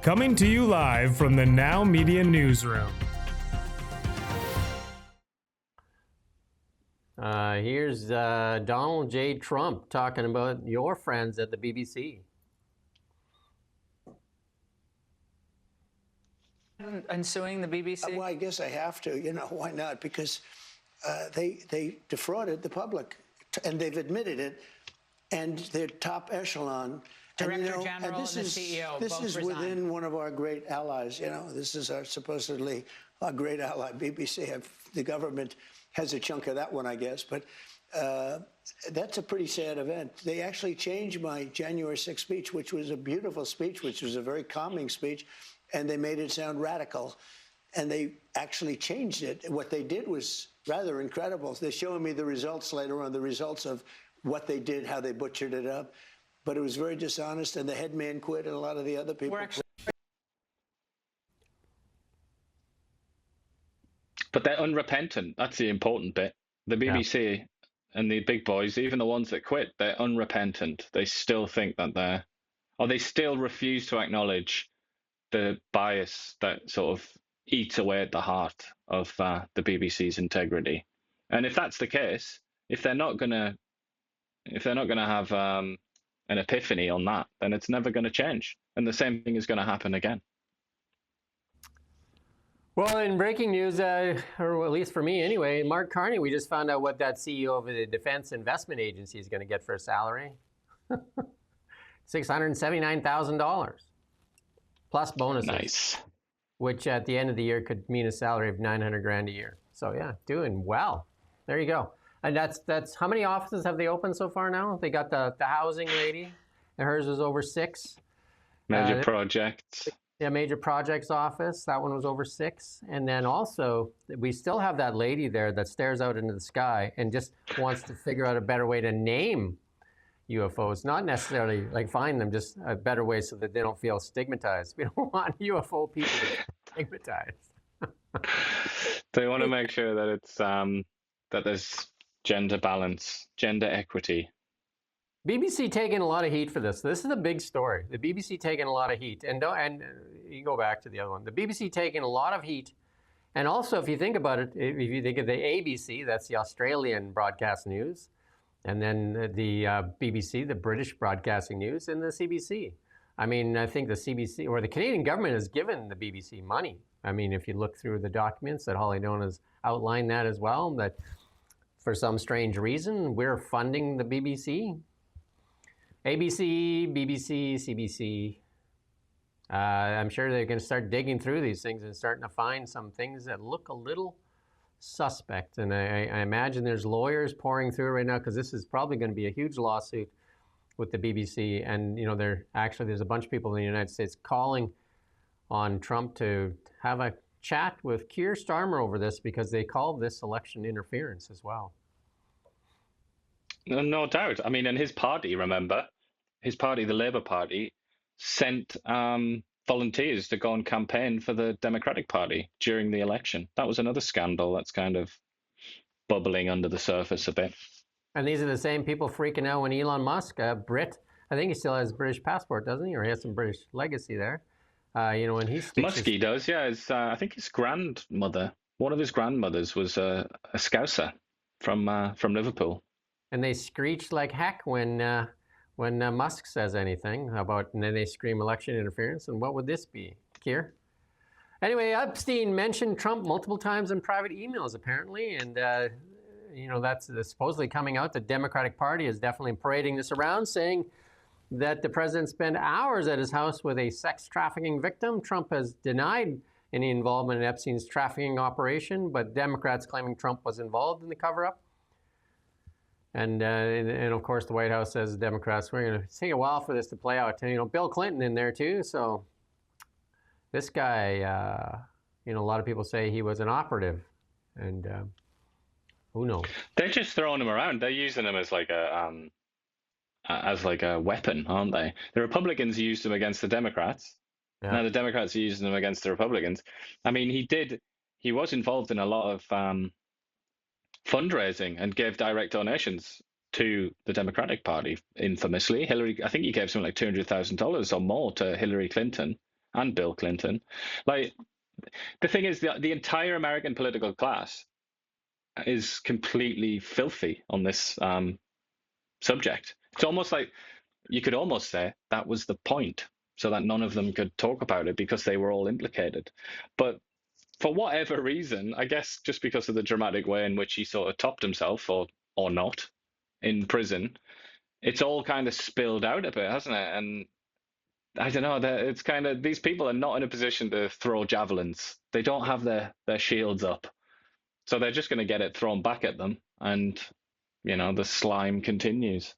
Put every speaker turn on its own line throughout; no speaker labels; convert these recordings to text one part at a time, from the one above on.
Coming to you live from the Now Media Newsroom.
Here's Donald J. Trump talking about your friends at the BBC.
And suing the BBC?
Well, I guess I have to. You know, why not? Because they defrauded the public, and they've admitted it, and their top echelon.
Director General and the CEO
This
both
is
resigned.
within one of our great allies. You know, this is supposedly our great ally, BBC. The government has a chunk of that one, I guess. But that's a pretty sad event. They actually changed my January 6th speech, which was a beautiful speech, which was a very calming speech, and they made it sound radical. And they actually changed it. What they did was rather incredible. They're showing me the results later on, the results of what they did, how they butchered it up. But it was very dishonest, and the head man quit, and a lot of the other people quit.
But they're unrepentant. That's the important bit. The BBC and the big boys, even the ones that quit, they're unrepentant. They still think that they still refuse to acknowledge the bias that sort of eats away at the heart of the BBC's integrity. And if that's the case, if they're not gonna have an epiphany on that, then it's never going to change, and the same thing is going to happen again.
Well, in breaking news, or at least for me anyway, Mark Carney, we just found out what that CEO of the Defense Investment Agency is going to get for a salary. $679,000 plus bonuses.
Nice.
Which at the end of the year could mean a salary of $900,000 a year. So yeah, doing well. There you go. And that's how many offices have they opened so far now? They got the housing lady, and hers was over 6.
Major projects.
Yeah, major projects office. That one was over 6. And then also, we still have that lady there that stares out into the sky and just wants to figure out a better way to name UFOs. Not necessarily like find them, just a better way so that they don't feel stigmatized. We don't want UFO people to be stigmatized.
They want to make sure that it's that there's gender balance, gender equity.
BBC taking a lot of heat for this. This is a big story. The BBC taking a lot of heat. And you go back to the other one. The BBC taking a lot of heat. And also, if you think about it, if you think of the ABC, that's the Australian broadcast news, and then the BBC, the British broadcasting news, and the CBC. I mean, I think the CBC, or the Canadian government has given the BBC money. I mean, if you look through the documents that Holly Doan has outlined that as well, that for some strange reason, we're funding the BBC. ABC, BBC, CBC. I'm sure they're going to start digging through these things and starting to find some things that look a little suspect. And I imagine there's lawyers pouring through it right now, because this is probably going to be a huge lawsuit with the BBC. And, you know, there's a bunch of people in the United States calling on Trump to have a chat with Keir Starmer over this, because they call this election interference as well.
No doubt. I mean, and his party, remember, his party, the Labour Party, sent volunteers to go and campaign for the Democratic Party during the election. That was another scandal that's kind of bubbling under the surface a bit.
And these are the same people freaking out when Elon Musk, Brit, I think he still has a British passport, doesn't he? Or he has some British legacy there. You know, when he
Muskie does, yeah. I think his grandmother, one of his grandmothers, was a Scouser from Liverpool.
And they screech like heck when Musk says anything about, and then they scream election interference. And what would this be, Keir? Anyway, Epstein mentioned Trump multiple times in private emails, apparently, and you know, that's supposedly coming out. The Democratic Party is definitely parading this around, saying that the president spent hours at his house with a sex trafficking victim. Trump has denied any involvement in Epstein's trafficking operation, but Democrats claiming Trump was involved in the cover-up. And of course, the White House says, Democrats, we're going to take a while for this to play out. And, you know, Bill Clinton in there too. So this guy, you know, a lot of people say he was an operative, and who knows?
They're just throwing him around. They're using him as like a weapon, aren't they? The Republicans used him against the Democrats. Yeah. Now the Democrats are using him against the Republicans. I mean, he was involved in a lot of fundraising and gave direct donations to the Democratic Party, infamously. I think he gave something like $200,000 or more to Hillary Clinton and Bill Clinton. Like, the thing is, the entire American political class is completely filthy on this subject. It's almost like you could almost say that was the point, so that none of them could talk about it because they were all implicated. But for whatever reason, I guess just because of the dramatic way in which he sort of topped himself, or not, in prison, it's all kind of spilled out a bit, hasn't it? And I don't know, it's kind of, these people are not in a position to throw javelins. They don't have their shields up. So they're just going to get it thrown back at them. And, the slime continues.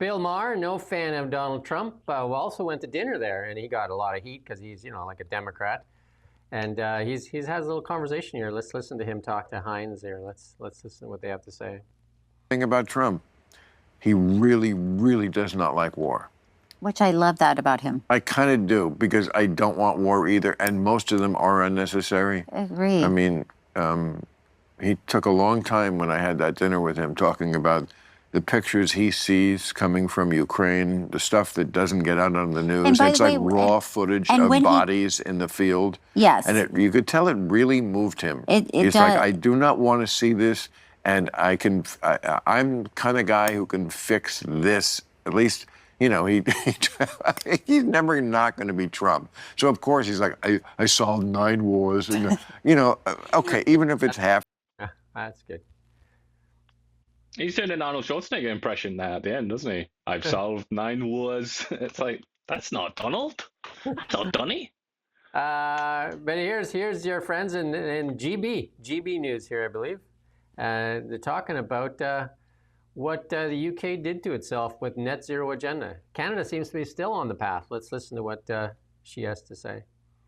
Bill Maher, no fan of Donald Trump, also went to dinner there, and he got a lot of heat because he's, like a Democrat. And he's has a little conversation here. Let's listen to him talk to Hines there. Let's listen to what they have to say.
Thing about Trump, he really, really does not like war.
Which I love that about him.
I kind of do, because I don't want war either, and most of them are unnecessary.
Agreed.
I mean, he took a long time when I had that dinner with him talking about the pictures he sees coming from Ukraine, the stuff that doesn't get out on the news. It's like raw footage of bodies in the field.
Yes.
And you could tell it really moved him.
It's
like, I do not want to see this, and I'm the kind of guy who can fix this, at least. He's never not going to be Trump. So, of course, he's like, I solved 9 wars. Okay, even if it's half.
That's good.
He's doing an Arnold Schwarzenegger impression there at the end, doesn't he? I've solved 9 wars. It's like, that's not Donald. That's not Donny.
But here's your friends in GB News here, I believe. They're talking about what the UK did to itself with net zero agenda. Canada seems to be still on the path. Let's listen to what she has to say.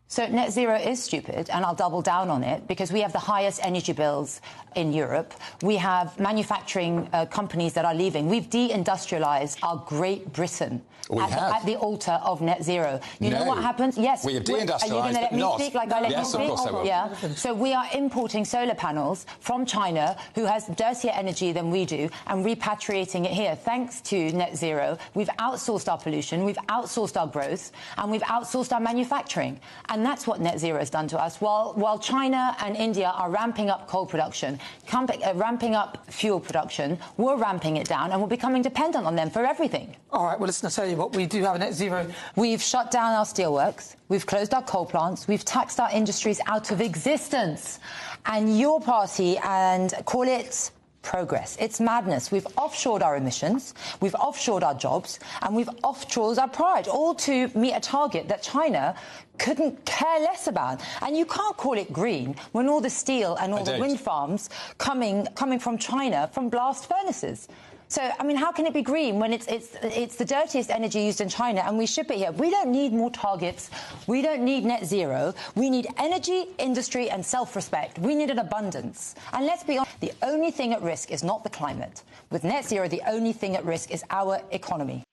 So net zero is stupid, and I'll double down on it, because we have the highest energy bills in Europe. We have manufacturing companies that are leaving. We've de-industrialized our Great Britain at the altar of net zero. You know what happens? Yes.
We have de-industrialized,
are you going to let me speak like I let
yes,
you speak?
of course I will.
Yeah. So we are importing solar panels from China, who has dirtier energy than we do, and repatriating it here. Thanks to net zero, we've outsourced our pollution, we've outsourced our growth, and we've outsourced our manufacturing. And that's what net zero has done to us. While China and India are ramping up coal production, ramping up fuel production, we're ramping it down, and we're becoming dependent on them for everything.
All right, well, listen, I'll tell you what, we do have a net zero.
We've shut down our steelworks, we've closed our coal plants, we've taxed our industries out of existence. And your party, and call it progress. It's madness. We've offshored our emissions, we've offshored our jobs, and we've offshored our pride, all to meet a target that China couldn't care less about. And you can't call it green when all the steel and all the wind farms coming from China from blast furnaces. So, I mean, how can it be green when it's the dirtiest energy used in China, and we ship it here? We don't need more targets. We don't need net zero. We need energy, industry, and self-respect. We need an abundance. And let's be honest, the only thing at risk is not the climate. With net zero, the only thing at risk is our economy.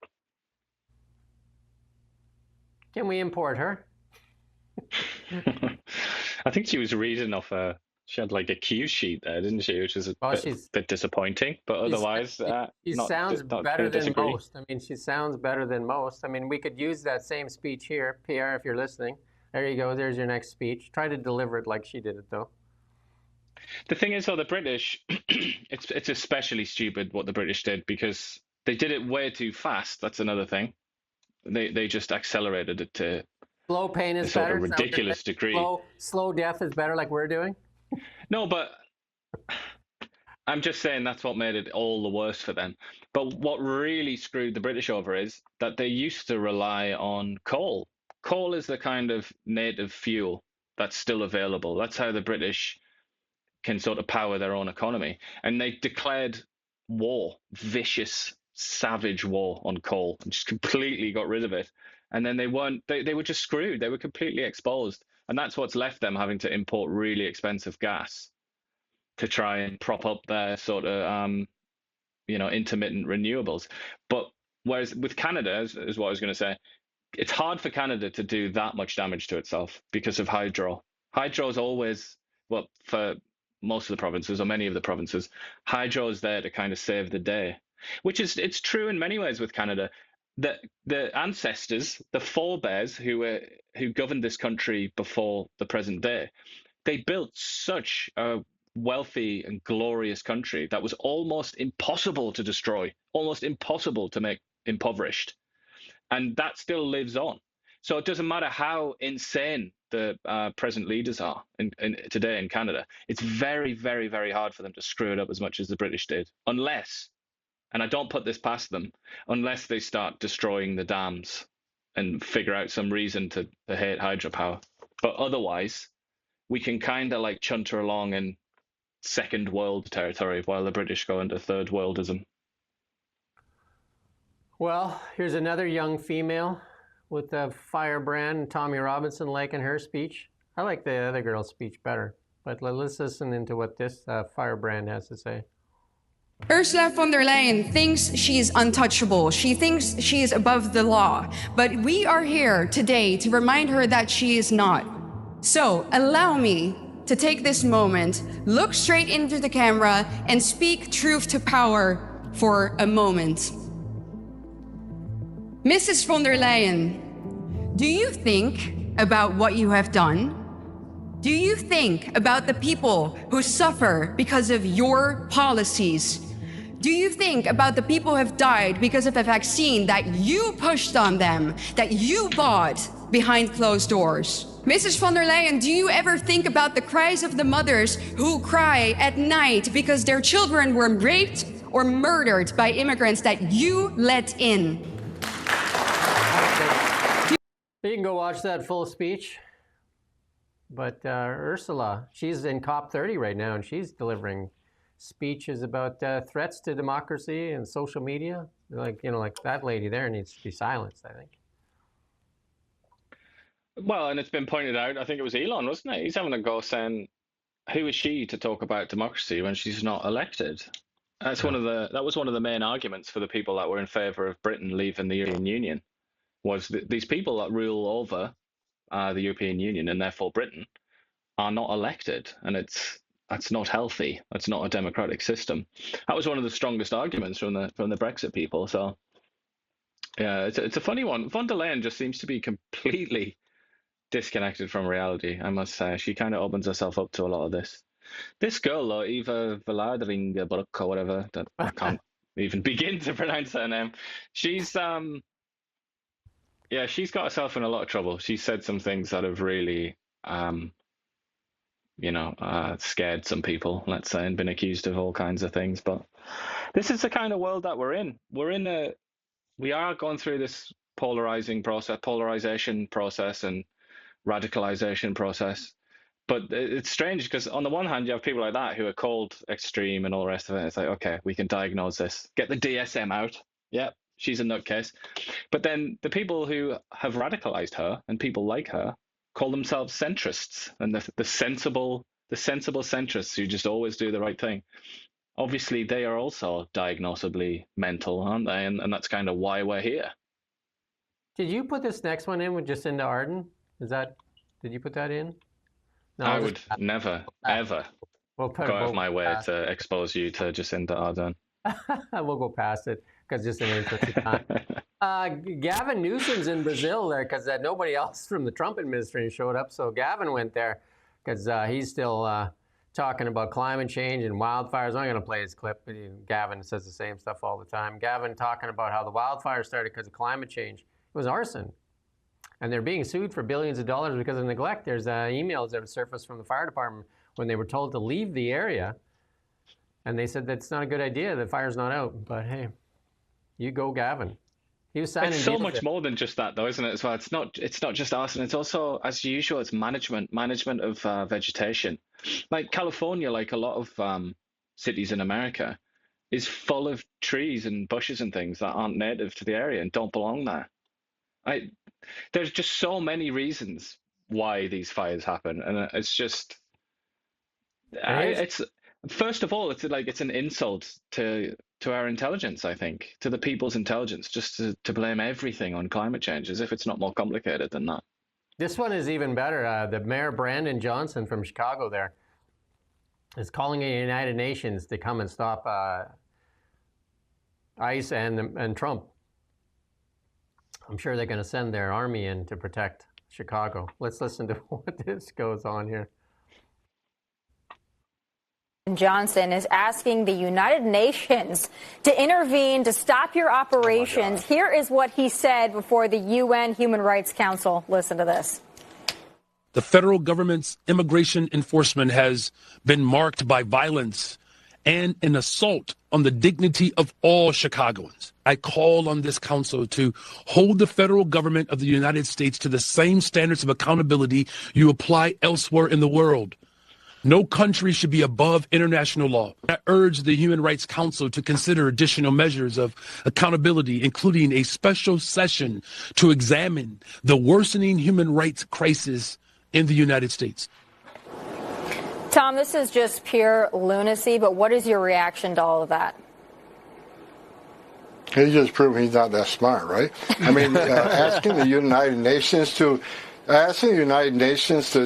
Can we import her?
I think she was reading off she had like a cue sheet there, didn't she? Which is a bit disappointing, but otherwise,
she sounds better than most. I mean, she sounds better than most. I mean, we could use that same speech here, Pierre, if you're listening. There you go. There's your next speech. Try to deliver it like she did it, though.
The thing is, though, the British, it's especially stupid what the British did, because they did it way too fast. That's another thing. They just accelerated it to
slow pain is
sort
better.
of ridiculous degree.
Slow death is better, like we're doing.
No, but I'm just saying that's what made it all the worse for them. But what really screwed the British over is that they used to rely on coal. Coal is the kind of native fuel that's still available. That's how the British can sort of power their own economy. And they declared war, vicious, savage war on coal, and just completely got rid of it. And then they were just screwed. They were completely exposed. And that's what's left them having to import really expensive gas to try and prop up their sort of, intermittent renewables. But whereas with Canada, is what I was going to say, it's hard for Canada to do that much damage to itself because of hydro. Hydro is always, well, for most of the provinces or many of the provinces, hydro is there to kind of save the day, which is, it's true in many ways with Canada. the ancestors, the forebears who governed this country before the present day, they built such a wealthy and glorious country that was almost impossible to destroy, almost impossible to make impoverished. And that still lives on. So it doesn't matter how insane the present leaders are today in Canada. It's very, very, very hard for them to screw it up as much as the British did, unless, and I don't put this past them, unless they start destroying the dams and figure out some reason to hate hydropower. But otherwise, we can kind of like chunter along in second world territory while the British go into third worldism.
Well, here's another young female with a firebrand, Tommy Robinson liking her speech. I like the other girl's speech better, but let's listen into what this firebrand has to say.
Ursula von der Leyen thinks she is untouchable. She thinks she is above the law. But we are here today to remind her that she is not. So allow me to take this moment, look straight into the camera, and speak truth to power for a moment. Mrs. von der Leyen, do you think about what you have done? Do you think about the people who suffer because of your policies? Do you think about the people who have died because of a vaccine that you pushed on them, that you bought behind closed doors? Mrs. von der Leyen, do you ever think about the cries of the mothers who cry at night because their children were raped or murdered by immigrants that you let in?
You can go watch that full speech. But Ursula, she's in COP30 right now, and she's delivering speeches about threats to democracy and social media. Like that lady there needs to be silenced, I think.
Well, and it's been pointed out, I think it was Elon, wasn't it? He's having a go saying, who is she to talk about democracy when she's not elected? That was one of the main arguments for the people that were in favor of Britain leaving the European Union, was that these people that rule over the European Union and therefore Britain are not elected, and that's not healthy. That's not a democratic system. That was one of the strongest arguments from the Brexit people. So yeah, it's a funny one. Von der Leyen just seems to be completely disconnected from reality, I must say. She kind of opens herself up to a lot of this. This girl, though, Eva Vladringa or whatever, that I can't even begin to pronounce her name. She's she's got herself in a lot of trouble. She said some things that have really scared some people, let's say, and been accused of all kinds of things. But this is the kind of world that we're in. We are going through this polarization process and radicalization process. But it's strange because on the one hand, you have people like that who are called extreme and all the rest of it. It's like, okay, we can diagnose this. Get the DSM out. Yep, she's a nutcase. But then the people who have radicalized her and people like her call themselves centrists, and the sensible centrists who just always do the right thing. Obviously, they are also diagnosably mental, aren't they? And that's kind of why we're here.
Did you put this next one in with Jacinda Ardern? Did you put that in? No,
I would never, ever go out of my way to expose you to Jacinda Ardern.
We'll go past it because just in the interest of time. Gavin Newsom's in Brazil there because nobody else from the Trump administration showed up. So Gavin went there because he's still talking about climate change and wildfires. I'm going to play his clip. Gavin says the same stuff all the time. Gavin talking about how the wildfires started because of climate change. It was arson. And they're being sued for billions of dollars because of neglect. There's emails that have surfaced from the fire department when they were told to leave the area. And they said that's not a good idea. The fire's not out. But hey, you go, Gavin. He was signing.
It's so much more than just that, though, isn't it? As well, it's not just arson. It's also, as usual, it's management of vegetation. Like California, like a lot of cities in America, is full of trees and bushes and things that aren't native to the area and don't belong there. There's just so many reasons why these fires happen, and it's just, it's first of all, it's an insult to our intelligence. I think to the people's intelligence, just to blame everything on climate change, as if it's not more complicated than that.
This one is even better. The Mayor Brandon Johnson from Chicago there is calling the United Nations to come and stop ICE and Trump. I'm sure they're going to send their army in to protect Chicago. Let's listen to what this goes on here.
Johnson is asking the United Nations to intervene to stop your operations. Here is what he said before the UN Human Rights Council. Listen to this.
The federal government's immigration enforcement has been marked by violence and an assault on the dignity of all Chicagoans. I call on this council to hold the federal government of the United States to the same standards of accountability you apply elsewhere in the world. No country should be above international law. I urge the Human Rights Council to consider additional measures of accountability, including a special session to examine the worsening human rights crisis in the United States.
Tom, this is just pure lunacy, but what is your reaction to all of that?
He just proved he's not that smart, right? I mean, asking the United Nations to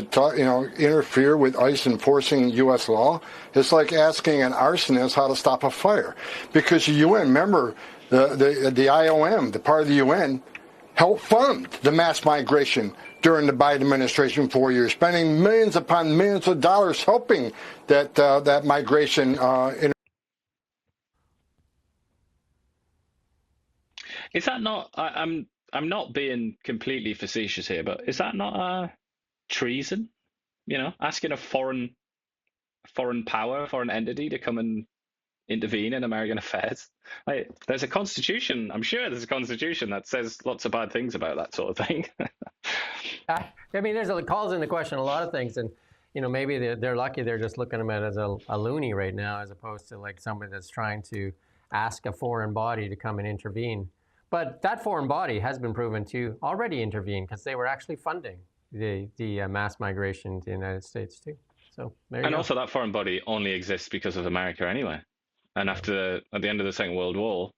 talk, interfere with ICE enforcing U.S. law, it's like asking an arsonist how to stop a fire. Because the UN, remember, the IOM, the part of the UN, helped fund the mass migration during the Biden administration 4 years, spending millions upon millions of dollars helping that migration.
Is that not? I'm not being completely facetious here, but is that not treason? Asking a foreign power, foreign entity to come and intervene in American affairs. There's a constitution. I'm sure there's a constitution that says lots of bad things about that sort of thing.
I mean, it calls into question a lot of things, and maybe they're lucky they're just looking at him as a loony right now, as opposed to like somebody that's trying to ask a foreign body to come and intervene. But that foreign body has been proven to already intervene because they were actually funding the mass migration to the United States too. So there you go.
Also, that foreign body only exists because of America anyway. And at the end of the Second World War,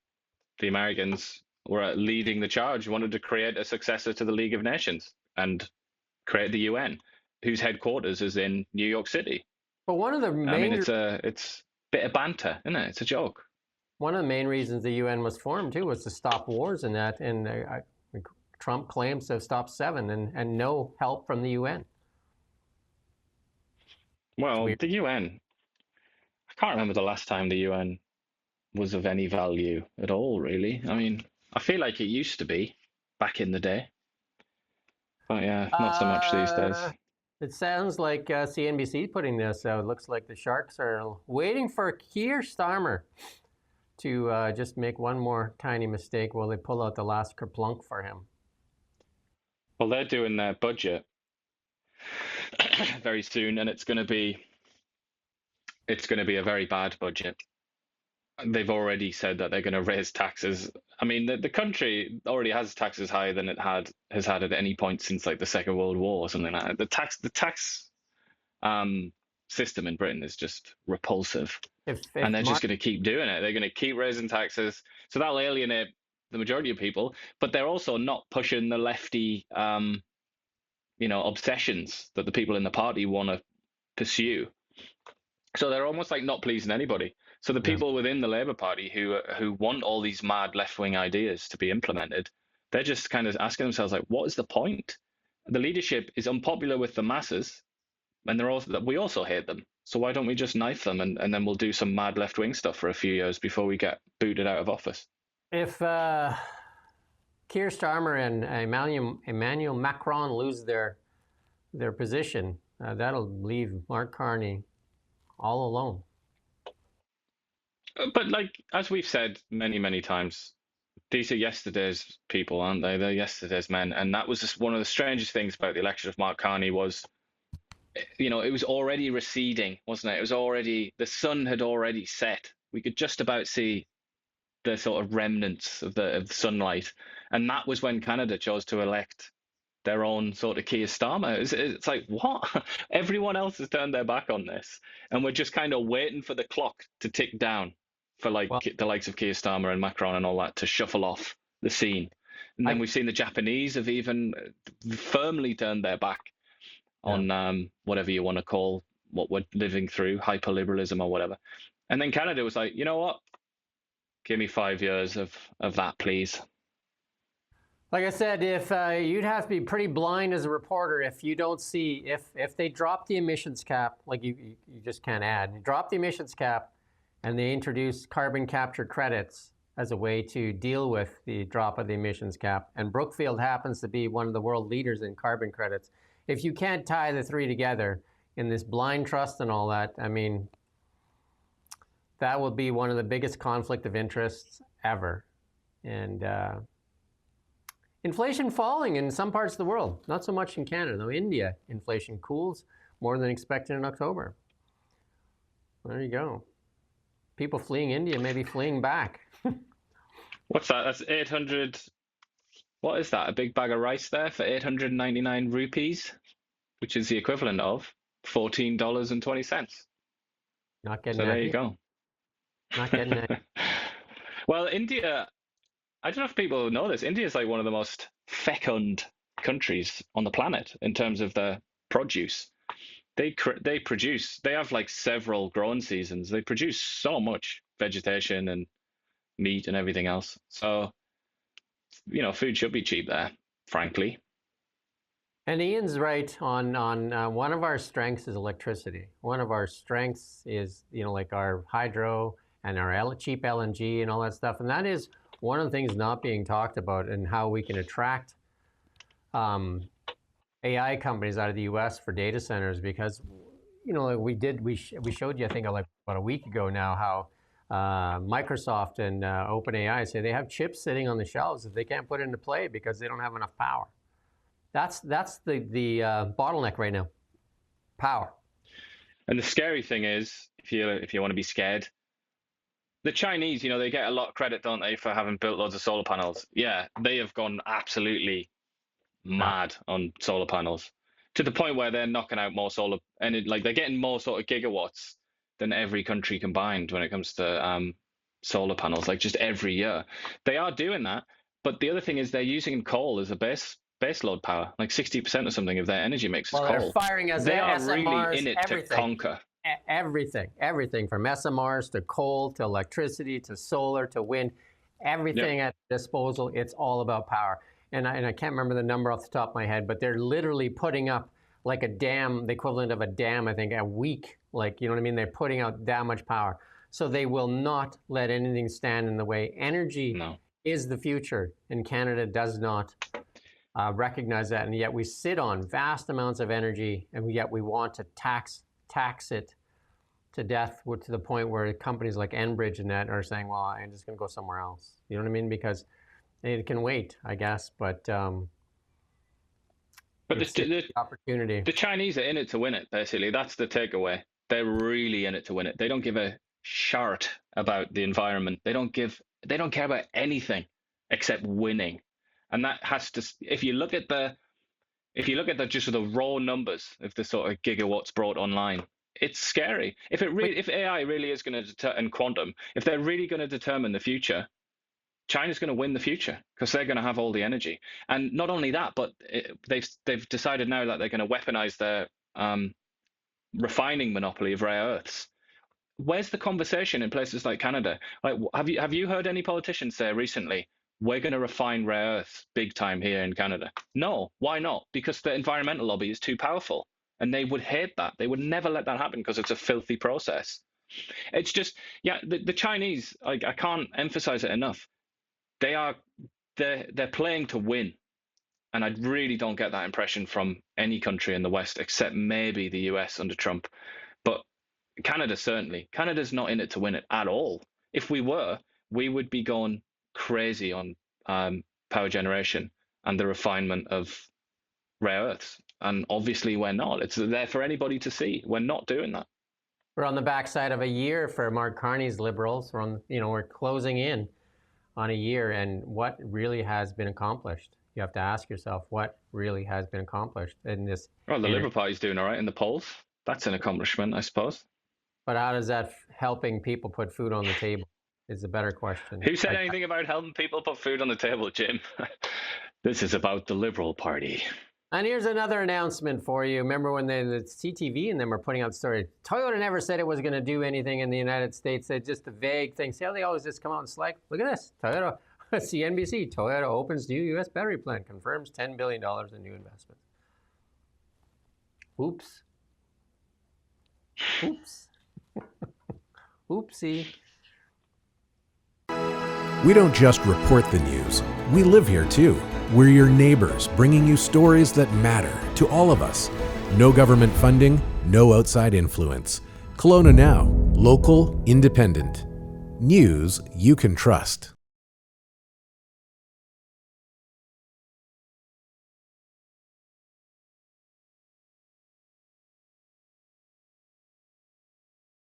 the Americans were leading the charge, wanted to create a successor to the League of Nations and create the UN, whose headquarters is in New York City.
But one of the main...
it's a bit of banter, isn't it? It's a joke.
One of the main reasons the UN was formed, too, was to stop wars and that. And Trump claims to have stopped 7 and no help from the UN.
Well, the UN, I can't remember the last time the UN was of any value at all, really. I mean, I feel like it used to be back in the day. But yeah, not so much these days.
It sounds like CNBC putting this out. It looks like the Sharks are waiting for Keir Starmer to just make one more tiny mistake while they pull out the last kerplunk for him.
Well, they're doing their budget very soon, and it's going to be a very bad budget. They've already said that they're going to raise taxes. I mean, the country already has taxes higher than it has had at any point since like the Second World War or something like that. The tax system in Britain is just repulsive. And they're just going to keep doing it. They're going to keep raising taxes. So that'll alienate the majority of people. But they're also not pushing the lefty, obsessions that the people in the party want to pursue. So they're almost like not pleasing anybody. So the people within the Labour Party who want all these mad left-wing ideas to be implemented, they're just kind of asking themselves, like, what is the point? The leadership is unpopular with the masses, and we also hate them. So why don't we just knife them and then we'll do some mad left-wing stuff for a few years before we get booted out of office?
If Keir Starmer and Emmanuel Macron lose their position, that'll leave Mark Carney all alone.
But like, as we've said many, many times, these are yesterday's people, aren't they? They're yesterday's men. And that was just one of the strangest things about the election of Mark Carney was, it was already receding, wasn't it? It was already, the sun had already set. We could just about see the sort of remnants of the sunlight. And that was when Canada chose to elect their own sort of Keir Starmer. It's like, what? Everyone else has turned their back on this. And we're just kind of waiting for the clock to tick down for the likes of Keir Starmer and Macron and all that to shuffle off the scene. And then we've seen the Japanese have even firmly turned their back on whatever you want to call what we're living through, hyperliberalism or whatever. And then Canada was like, you know what? Give me 5 years of that, please.
Like I said, if you'd have to be pretty blind as a reporter if you don't see, if they drop the emissions cap, like you just can't add. You drop the emissions cap and they introduce carbon capture credits as a way to deal with the drop of the emissions cap. And Brookfield happens to be one of the world leaders in carbon credits. If you can't tie the three together in this blind trust and all that, I mean, that will be one of the biggest conflict of interests ever. And inflation falling in some parts of the world, not so much in Canada, though. India, inflation cools more than expected in October. There you go. People fleeing India may be fleeing back.
What's that? That's 800. What is that? A big bag of rice there for 899 rupees, which is the equivalent of $14.20.
Not getting
so
that.
There you go.
Not getting that.
Well, India, I don't know if people know this. India is like one of the most fecund countries on the planet in terms of their produce. They produce. They have like several growing seasons. They produce so much vegetation and meat and everything else. So, food should be cheap there, frankly.
And Ian's right on one of our strengths is electricity. One of our strengths is, like our hydro and our cheap LNG and all that stuff. And that is one of the things not being talked about, and how we can attract AI companies out of the US for data centers, because, we showed you, I think, like about a week ago now, how Microsoft and OpenAI say they have chips sitting on the shelves that they can't put into play because they don't have enough power. That's the bottleneck right now, power.
And the scary thing is, if you want to be scared, the Chinese, they get a lot of credit, don't they, for having built loads of solar panels? Yeah, they have gone absolutely mad on solar panels, to the point where they're knocking out more solar, and they're getting more sort of gigawatts than every country combined when it comes to solar panels, like just every year. They are doing that, but the other thing is they're using coal as a base load power, like 60% or something of their energy mix is coal.
They're firing as
they are
SMRs,
really in it
everything.
to conquer.
Everything from SMRs to coal to electricity to solar to wind, everything at disposal. It's all about power. And I can't remember the number off the top of my head, but they're literally putting up like a dam, the equivalent of a dam, I think, a week. Like, you know what I mean? They're putting out that much power. So they will not let anything stand in the way. Energy is the future, and Canada does not recognize that. And yet we sit on vast amounts of energy, and yet we want to tax it to death, to the point where companies like Enbridge and that are saying, well, I'm just going to go somewhere else. You know what I mean? Because it can wait, I guess, but the opportunity.
The Chinese are in it to win it, basically. That's the takeaway. They're really in it to win it. They don't give a shart about the environment. They don't care about anything except winning. And that has to, if you look at the just the raw numbers of the sort of gigawatts brought online, it's scary. If AI really is going to and quantum, if they're really going to determine the future, China's going to win the future, because they're going to have all the energy. And not only that, but they've decided now that they're going to weaponize their refining monopoly of rare earths. Where's the conversation in places like Canada? Like, have you heard any politicians say recently, we're going to refine rare earths big time here in Canada? No. Why not? Because the environmental lobby is too powerful, and they would hate that. They would never let that happen because it's a filthy process. It's just, the Chinese, I can't emphasize it enough. They're playing to win, and I really don't get that impression from any country in the West except maybe the US under Trump. But Canada, certainly. Canada's not in it to win it at all. If we were, we would be going crazy on power generation and the refinement of rare earths. And obviously we're not. It's there for anybody to see. We're not doing that.
We're on the backside of a year for Mark Carney's Liberals. We're closing in on a year, and what really has been accomplished? You have to ask yourself, what really has been accomplished in this?
Well, the Liberal Party's doing all right in the polls. That's an accomplishment, I suppose.
But how does that helping people put food on the table is a better question.
Who said anything about helping people put food on the table, Jim? This is about the Liberal Party.
And here's another announcement for you. Remember when the CTV and them were putting out stories? Toyota never said it was going to do anything in the United States. They just a vague thing. See how they always just come out and slack? Look at this. Toyota CNBC, Toyota opens new U.S. battery plant, confirms $10 billion in new investments. Oops. Oops. Oopsie.
We don't just report the news. We live here too. We're your neighbors, bringing you stories that matter to all of us. No government funding, no outside influence. Kelowna Now, local, independent. News you can trust.